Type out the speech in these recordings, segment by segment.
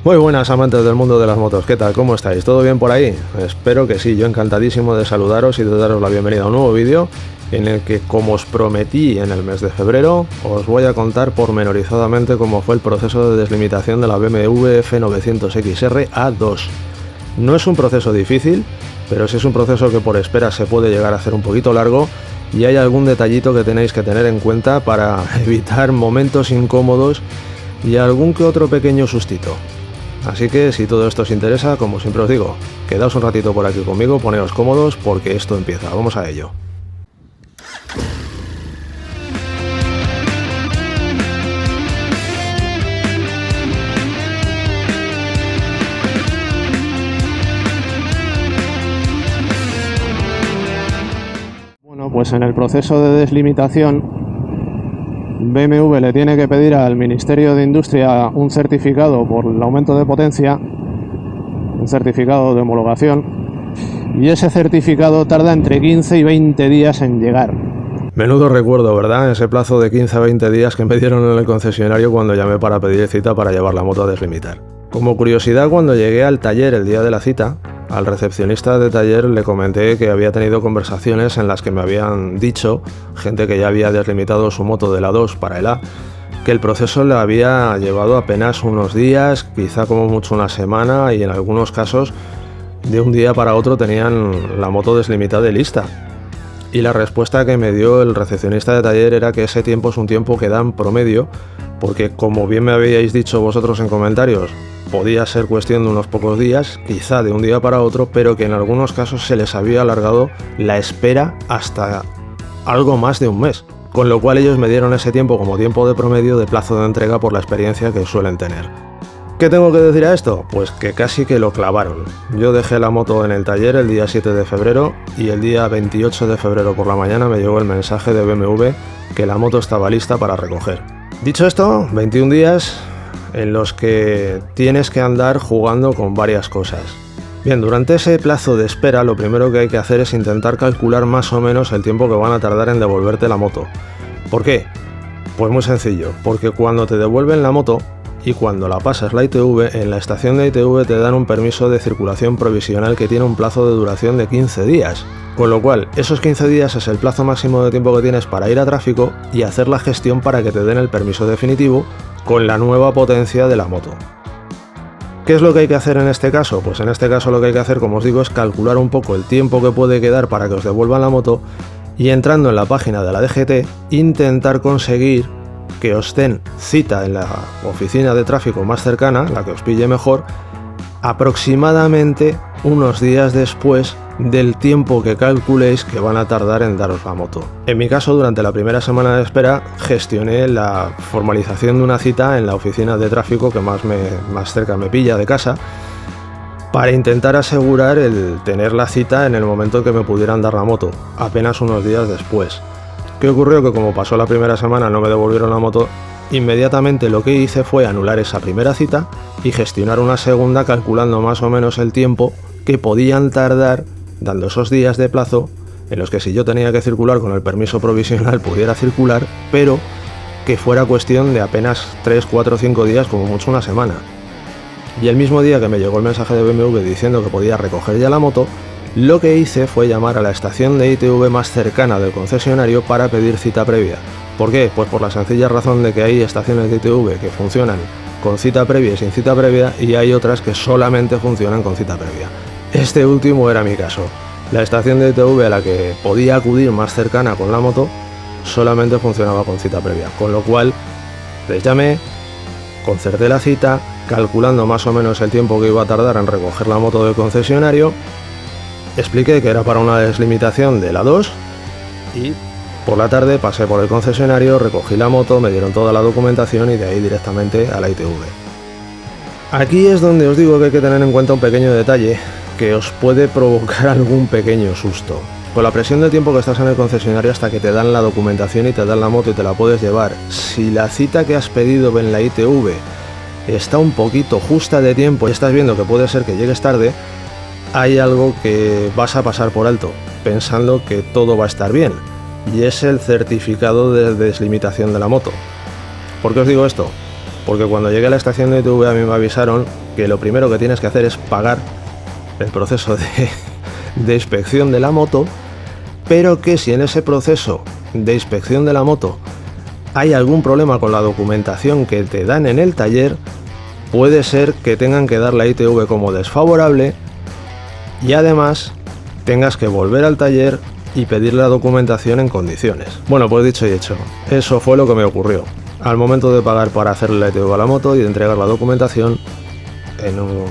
Muy buenas amantes del mundo de las motos, ¿qué tal? ¿Cómo estáis? ¿Todo bien por ahí? Espero que sí, yo encantadísimo de saludaros y de daros la bienvenida a un nuevo vídeo en el que, como os prometí en el mes de febrero, os voy a contar pormenorizadamente cómo fue el proceso de deslimitación de la BMW F900XR A2. No es un proceso difícil, pero sí es un proceso que por espera se puede llegar a hacer un poquito largo y hay algún detallito que tenéis que tener en cuenta para evitar momentos incómodos y algún que otro pequeño sustito. Así que si todo esto os interesa, como siempre os digo, quedaos un ratito por aquí conmigo, poneos cómodos porque esto empieza, vamos a ello. Bueno, pues en el proceso de deslimitación, BMW le tiene que pedir al Ministerio de Industria un certificado por el aumento de potencia, un certificado de homologación, y ese certificado tarda entre 15 y 20 días en llegar. Menudo recuerdo, ¿verdad? Ese plazo de 15 a 20 días que me dieron en el concesionario cuando llamé para pedir cita para llevar la moto a deslimitar. Como curiosidad, cuando llegué al taller el día de la cita, al recepcionista de taller le comenté que había tenido conversaciones en las que me habían dicho, gente que ya había deslimitado su moto de la 2 para el A, que el proceso le había llevado apenas unos días, quizá como mucho una semana, y en algunos casos de un día para otro tenían la moto deslimitada y lista. Y la respuesta que me dio el recepcionista de taller era que ese tiempo es un tiempo que dan promedio, porque como bien me habíais dicho vosotros en comentarios, podía ser cuestión de unos pocos días, quizá de un día para otro, pero que en algunos casos se les había alargado la espera hasta algo más de un mes. Con lo cual ellos me dieron ese tiempo como tiempo de promedio de plazo de entrega por la experiencia que suelen tener. ¿Qué tengo que decir a esto? Pues que casi que lo clavaron. Yo dejé la moto en el taller el día 7 de febrero y el día 28 de febrero por la mañana me llegó el mensaje de BMW que la moto estaba lista para recoger. Dicho esto, 21 días en los que tienes que andar jugando con varias cosas. Bien, durante ese plazo de espera lo primero que hay que hacer es intentar calcular más o menos el tiempo que van a tardar en devolverte la moto. ¿Por qué? Pues muy sencillo, porque cuando te devuelven la moto y cuando la pasas la ITV, en la estación de ITV te dan un permiso de circulación provisional que tiene un plazo de duración de 15 días. Con lo cual, esos 15 días es el plazo máximo de tiempo que tienes para ir a tráfico y hacer la gestión para que te den el permiso definitivo con la nueva potencia de la moto. ¿Qué es lo que hay que hacer en este caso? Pues en este caso lo que hay que hacer, como os digo, es calcular un poco el tiempo que puede quedar para que os devuelvan la moto y, entrando en la página de la DGT, intentar conseguir que os den cita en la oficina de tráfico más cercana, la que os pille mejor, aproximadamente unos días después del tiempo que calculéis que van a tardar en daros la moto. En mi caso, durante la primera semana de espera, gestioné la formalización de una cita en la oficina de tráfico que más cerca me pilla de casa, para intentar asegurar el tener la cita en el momento en que me pudieran dar la moto, apenas unos días después. ¿Qué ocurrió? Que como pasó la primera semana no me devolvieron la moto, inmediatamente lo que hice fue anular esa primera cita y gestionar una segunda calculando más o menos el tiempo que podían tardar, dando esos días de plazo en los que, si yo tenía que circular con el permiso provisional, pudiera circular, pero que fuera cuestión de apenas 3, 4, 5 días, como mucho una semana. Y el mismo día que me llegó el mensaje de BMW diciendo que podía recoger ya la moto, lo que hice fue llamar a la estación de ITV más cercana del concesionario para pedir cita previa. ¿Por qué? Pues por la sencilla razón de que hay estaciones de ITV que funcionan con cita previa y sin cita previa, y hay otras que solamente funcionan con cita previa. Este último era mi caso. La estación de ITV a la que podía acudir más cercana con la moto solamente funcionaba con cita previa, con lo cual les llamé, concerté la cita, calculando más o menos el tiempo que iba a tardar en recoger la moto del concesionario, expliqué que era para una deslimitación de la 2 y por la tarde pasé por el concesionario, recogí la moto, me dieron toda la documentación y de ahí directamente a la ITV. Aquí es donde os digo que hay que tener en cuenta un pequeño detalle que os puede provocar algún pequeño susto. Con la presión del tiempo que estás en el concesionario hasta que te dan la documentación y te dan la moto y te la puedes llevar, si la cita que has pedido en la ITV está un poquito justa de tiempo y estás viendo que puede ser que llegues tarde, hay algo que vas a pasar por alto, pensando que todo va a estar bien, y es el certificado de deslimitación de la moto. ¿Por qué os digo esto? porque cuando llegué a la estación de ITV a mí me avisaron que lo primero que tienes que hacer es pagar el proceso de inspección de la moto, pero que si en ese proceso de inspección de la moto hay algún problema con la documentación que te dan en el taller, puede ser que tengan que dar la ITV como desfavorable y además tengas que volver al taller y pedir la documentación en condiciones. Bueno, pues dicho y hecho, eso fue lo que me ocurrió. Al momento de pagar para hacerle la ITV a la moto y de entregar la documentación, en un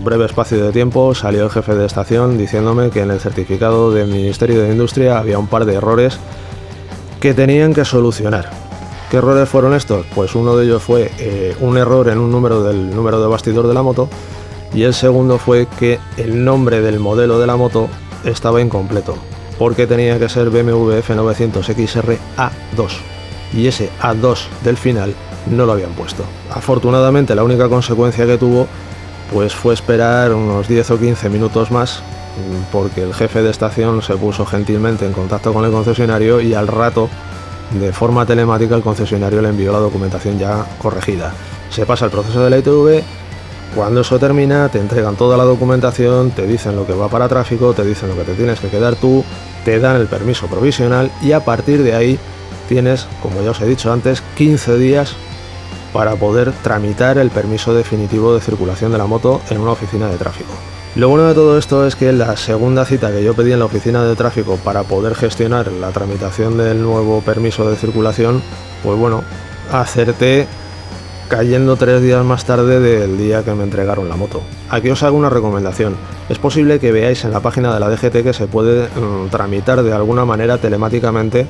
breve espacio de tiempo salió el jefe de estación diciéndome que en el certificado del Ministerio de Industria había un par de errores que tenían que solucionar. ¿Qué errores fueron estos? Pues uno de ellos fue un error en un número del número de bastidor de la moto, y el segundo fue que el nombre del modelo de la moto estaba incompleto, porque tenía que ser BMW F900XR A2, y ese A2 del final no lo habían puesto. Afortunadamente la única consecuencia que tuvo pues fue esperar unos 10 o 15 minutos más, porque el jefe de estación se puso gentilmente en contacto con el concesionario y al rato, de forma telemática, el concesionario le envió la documentación ya corregida. Se pasa el proceso de la ITV, cuando eso termina te entregan toda la documentación, te dicen lo que va para tráfico, te dicen lo que te tienes que quedar tú, te dan el permiso provisional y a partir de ahí tienes, como ya os he dicho antes, 15 días para poder tramitar el permiso definitivo de circulación de la moto en una oficina de tráfico. Lo bueno de todo esto es que la segunda cita que yo pedí en la oficina de tráfico para poder gestionar la tramitación del nuevo permiso de circulación, pues bueno, acerté cayendo 3 días más tarde del día que me entregaron la moto. Aquí os hago una recomendación. Es posible que veáis en la página de la DGT que se puede tramitar de alguna manera telemáticamente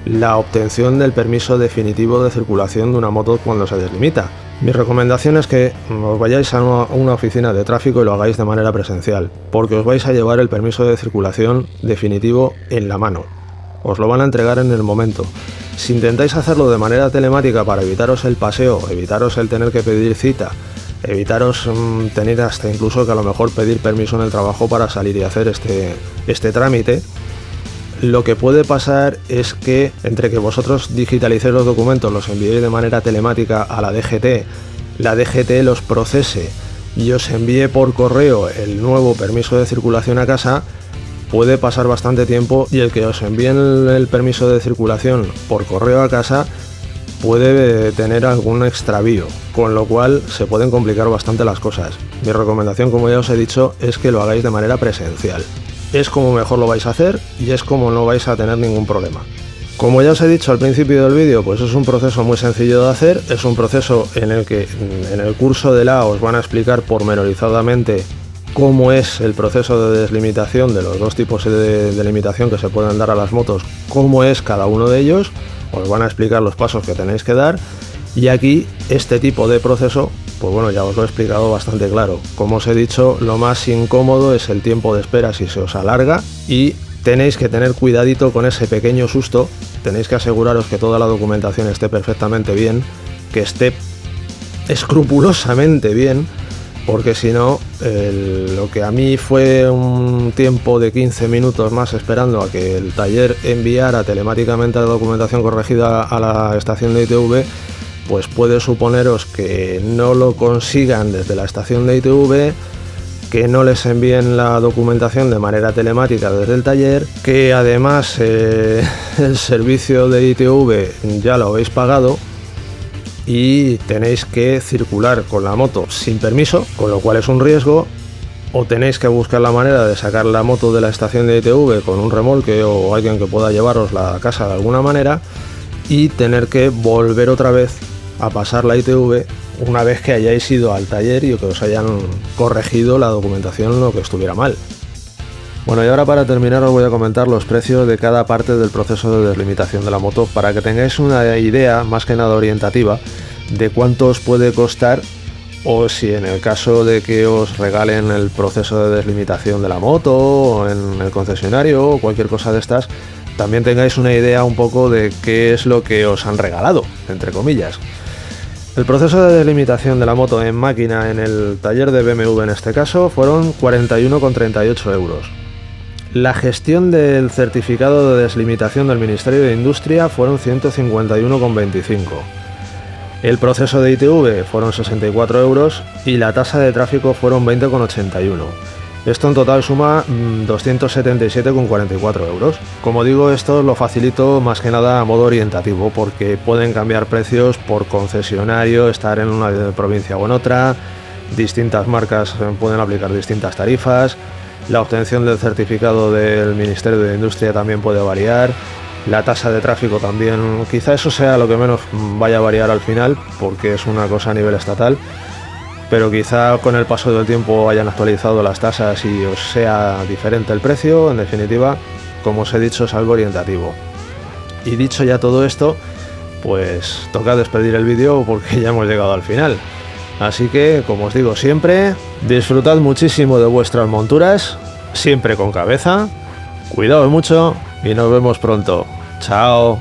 la obtención del permiso definitivo de circulación de una moto cuando se deslimita. Mi recomendación es que os vayáis a una oficina de tráfico y lo hagáis de manera presencial, porque os vais a llevar el permiso de circulación definitivo en la mano. Os lo van a entregar en el momento. Si intentáis hacerlo de manera telemática para evitaros el paseo, evitaros el tener que pedir cita, evitaros tener hasta incluso que a lo mejor pedir permiso en el trabajo para salir y hacer este trámite, lo que puede pasar es que entre que vosotros digitalicéis los documentos, los enviéis de manera telemática a la DGT los procese y os envíe por correo el nuevo permiso de circulación a casa, puede pasar bastante tiempo y el que os envíen el permiso de circulación por correo a casa puede tener algún extravío, con lo cual se pueden complicar bastante las cosas. Mi recomendación, como ya os he dicho, es que lo hagáis de manera presencial. Es como mejor lo vais a hacer y es como no vais a tener ningún problema. Como ya os he dicho al principio del vídeo, pues es un proceso muy sencillo de hacer, es un proceso en el que en el curso de la os van a explicar pormenorizadamente cómo es el proceso de deslimitación de los dos tipos de delimitación que se pueden dar a las motos, cómo es cada uno de ellos, os van a explicar los pasos que tenéis que dar y aquí este tipo de proceso, pues bueno, ya os lo he explicado bastante claro. Como os he dicho, lo más incómodo es el tiempo de espera si se os alarga y tenéis que tener cuidadito con ese pequeño susto, tenéis que aseguraros que toda la documentación esté perfectamente bien, que esté escrupulosamente bien, porque si no, lo que a mí fue un tiempo de 15 minutos más esperando a que el taller enviara telemáticamente la documentación corregida a la estación de ITV, pues puede suponeros que no lo consigan desde la estación de ITV, que no les envíen la documentación de manera telemática desde el taller, que además el servicio de ITV ya lo habéis pagado y tenéis que circular con la moto sin permiso, con lo cual es un riesgo, o tenéis que buscar la manera de sacar la moto de la estación de ITV con un remolque o alguien que pueda llevarosla a casa de alguna manera y tener que volver otra vez a pasar la ITV una vez que hayáis ido al taller y que os hayan corregido la documentación lo que estuviera mal. Bueno, y ahora para terminar os voy a comentar los precios de cada parte del proceso de deslimitación de la moto para que tengáis una idea más que nada orientativa de cuánto os puede costar, o si en el caso de que os regalen el proceso de deslimitación de la moto o en el concesionario o cualquier cosa de estas, también tengáis una idea un poco de qué es lo que os han regalado, entre comillas. El proceso de delimitación de la moto en máquina en el taller de BMW en este caso fueron 41,38 euros. La gestión del certificado de deslimitación del Ministerio de Industria fueron 151,25. El proceso de ITV fueron 64 euros y la tasa de tráfico fueron 20,81. Esto en total suma 277,44 euros. Como digo, esto lo facilito más que nada a modo orientativo, porque pueden cambiar precios por concesionario, estar en una provincia o en otra, distintas marcas pueden aplicar distintas tarifas, la obtención del certificado del Ministerio de Industria también puede variar, la tasa de tráfico también, quizá eso sea lo que menos vaya a variar al final, porque es una cosa a nivel estatal, pero quizá con el paso del tiempo hayan actualizado las tasas y os sea diferente el precio. En definitiva, como os he dicho, es algo orientativo. Y dicho ya todo esto, pues toca despedir el vídeo porque ya hemos llegado al final. Así que, como os digo siempre, disfrutad muchísimo de vuestras monturas, siempre con cabeza, cuidaos mucho y nos vemos pronto. ¡Chao!